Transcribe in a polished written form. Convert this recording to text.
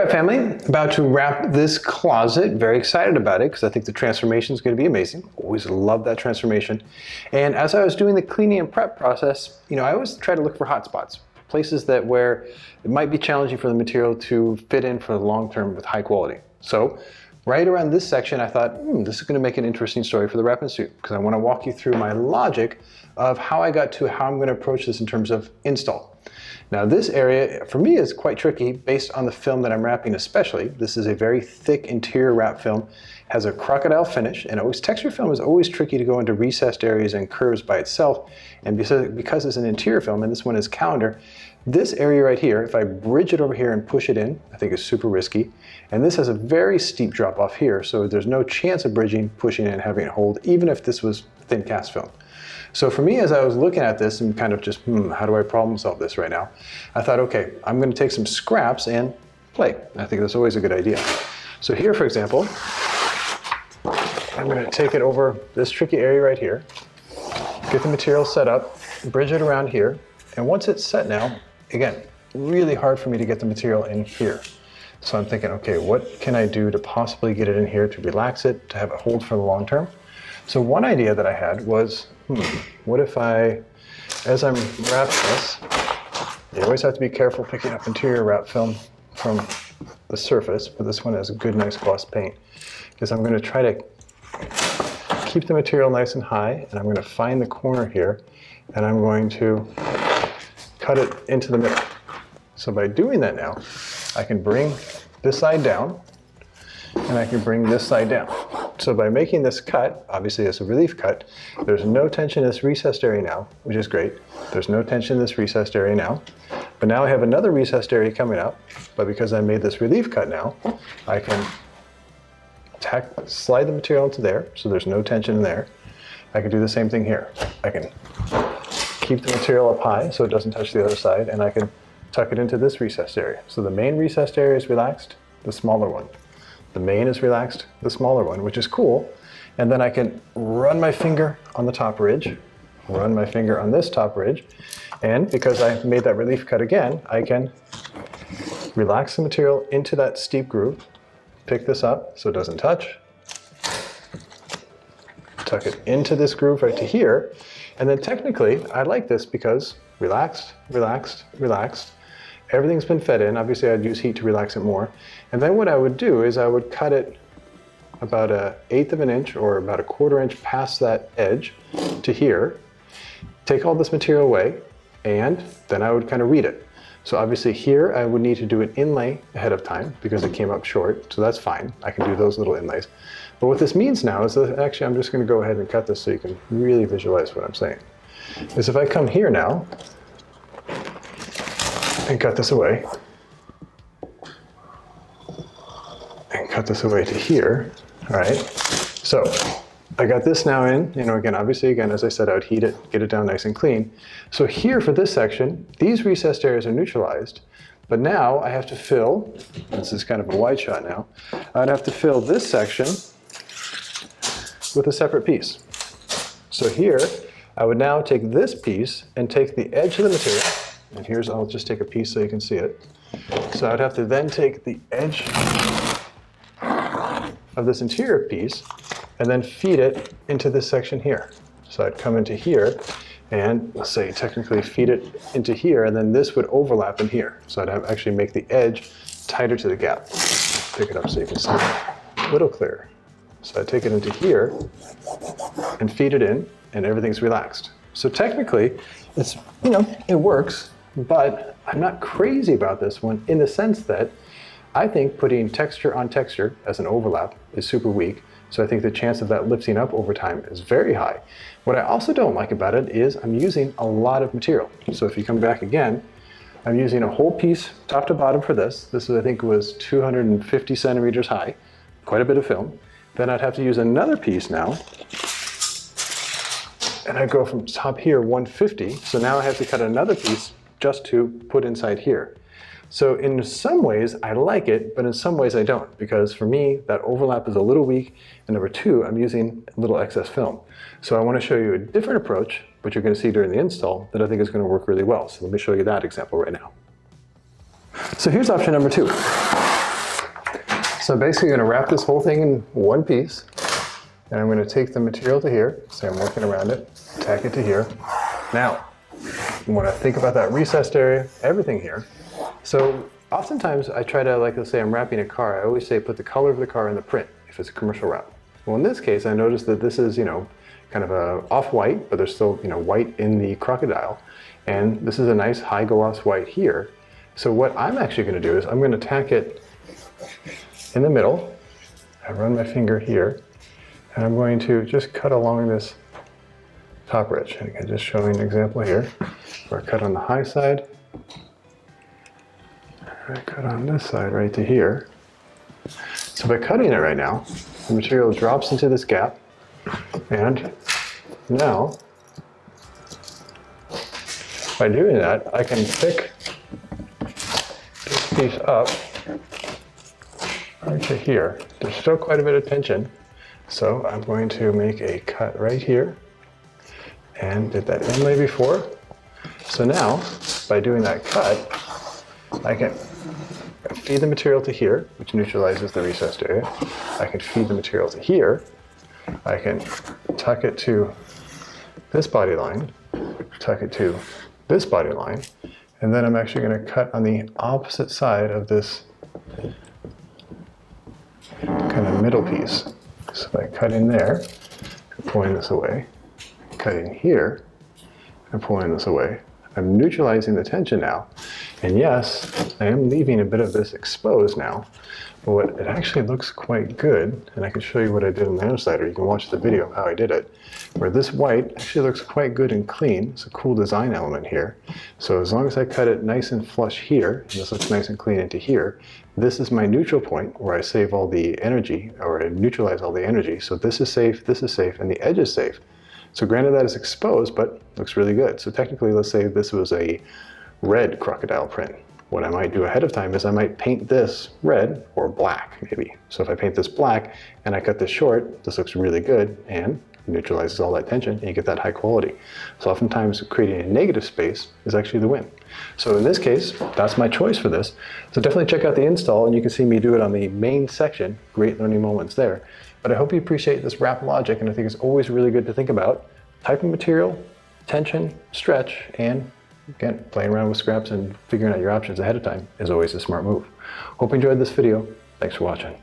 right, family, about to wrap this closet. Very excited about it because I think the transformation is going to be amazing. Always love that transformation. And as I was doing the cleaning and prep process, I always try to look for hot spots, places where it might be challenging for the material to fit in for the long term with high quality. So right around this section, I thought, this is going to make an interesting story for the wrap and suit because I want to walk you through my logic of how I got to how I'm going to approach this in terms of install. Now this area, for me, is quite tricky based on the film that I'm wrapping especially. This is a very thick interior wrap film, has a crocodile finish, and texture film is always tricky to go into recessed areas and curves by itself. And because it's an interior film, and this one is calendar, this area right here, if I bridge it over here and push it in, I think is super risky. And this has a very steep drop off here, so there's no chance of bridging, pushing, and having it hold, even if this was thin cast film. So for me, as I was looking at this and kind of just, how do I problem solve this right now? I thought, okay, I'm going to take some scraps and play. I think that's always a good idea. So here, for example, I'm going to take it over this tricky area right here, get the material set up, bridge it around here, and once it's set now, again, really hard for me to get the material in here. So I'm thinking, okay, what can I do to possibly get it in here to relax it, to have it hold for the long term? So one idea that I had was, what if as I'm wrapping this, you always have to be careful picking up interior wrap film from the surface, but this one has a good, nice gloss paint, because I'm going to try to keep the material nice and high, and I'm going to find the corner here, and I'm going to cut it into the middle. So by doing that now, I can bring this side down, and I can bring this side down. So by making this cut, obviously it's a relief cut, there's no tension in this recessed area now, which is great. There's no tension in this recessed area now. But now I have another recessed area coming up, but because I made this relief cut now, I can slide the material into there, so there's no tension in there. I can do the same thing here. I can keep the material up high so it doesn't touch the other side, and I can tuck it into this recessed area. So the main recessed area is relaxed, the smaller one. The main is relaxed, the smaller one, which is cool. And then I can run my finger on the top ridge, run my finger on this top ridge, and because I made that relief cut again, I can relax the material into that steep groove, pick this up so it doesn't touch, tuck it into this groove right to here, and then technically I like this because relaxed, relaxed, relaxed. Everything's been fed in. Obviously, I'd use heat to relax it more. And then what I would do is I would cut it about 1/8 of an inch or about 1/4 inch past that edge to here, take all this material away, and then I would kind of read it. So obviously here I would need to do an inlay ahead of time because it came up short, so that's fine. I can do those little inlays. But what this means now is that actually I'm just going to go ahead and cut this so you can really visualize what I'm saying. Is if I come here now, and cut this away, and cut this away to here, all right? So I got this now in, again, as I said, I would heat it, get it down nice and clean. So here for this section, these recessed areas are neutralized, but now I have to fill, this is kind of a wide shot now, I'd have to fill this section with a separate piece. So here, I would now take this piece and take the edge of the material, and I'll just take a piece so you can see it. So I'd have to then take the edge of this interior piece and then feed it into this section here. So I'd come into here and let's say technically feed it into here, and then this would overlap in here. So I'd actually make the edge tighter to the gap. Pick it up so you can see it a little clearer. So I'd take it into here and feed it in, and everything's relaxed. So technically, it's, it works. But I'm not crazy about this one in the sense that I think putting texture on texture as an overlap is super weak. So I think the chance of that lifting up over time is very high. What I also don't like about it is I'm using a lot of material. So if you come back again, I'm using a whole piece top to bottom for this. This I think was 250 centimeters high, quite a bit of film. Then I'd have to use another piece now. And I go from top here 150. So now I have to cut another piece just to put inside here. So in some ways I like it, but in some ways I don't, because for me that overlap is a little weak, and number two, I'm using a little excess film. So I want to show you a different approach, which you're going to see during the install, that I think is going to work really well. So let me show you that example right now. So here's option number two. So basically I'm going to wrap this whole thing in one piece, and I'm going to take the material to here, so I'm working around it, tack it to here. Now, when I think about that recessed area, everything here, so oftentimes I try to, like let's say I'm wrapping a car, I always say put the color of the car in the print if it's a commercial wrap. Well, in this case, I noticed that this is, kind of a off-white, but there's still, white in the crocodile. And this is a nice high gloss white here. So what I'm actually going to do is I'm going to tack it in the middle. I run my finger here, and I'm going to just cut along this top ridge. And again, just showing an example here, where I cut on the high side. I cut on this side right to here. So by cutting it right now, the material drops into this gap, and now, by doing that, I can pick this piece up right to here. There's still quite a bit of tension, so I'm going to make a cut right here, and did that inlay before. So now, by doing that cut, I can feed the material to here, which neutralizes the recessed area. I can feed the material to here. I can tuck it to this body line, tuck it to this body line, and then I'm actually going to cut on the opposite side of this kind of middle piece. So I cut in there, I'm pulling this away, cut in here, I'm pulling this away. I'm neutralizing the tension now. And yes, I am leaving a bit of this exposed now, but it actually looks quite good. And I can show you what I did on the other side, or you can watch the video of how I did it, where this white actually looks quite good and clean. It's a cool design element here. So as long as I cut it nice and flush here, and this looks nice and clean into here, this is my neutral point where I save all the energy, or I neutralize all the energy. So this is safe, and the edge is safe. So granted that is exposed, but looks really good. So technically, let's say this was a red crocodile print. What I might do ahead of time is I might paint this red or black maybe. So if I paint this black and I cut this short, this looks really good and neutralizes all that tension and you get that high quality. So oftentimes creating a negative space is actually the win. So in this case, that's my choice for this. So definitely check out the install and you can see me do it on the main section. Great learning moments there. But I hope you appreciate this wrap logic, and I think it's always really good to think about type of material, tension, stretch, and again, playing around with scraps and figuring out your options ahead of time is always a smart move. Hope you enjoyed this video. Thanks for watching.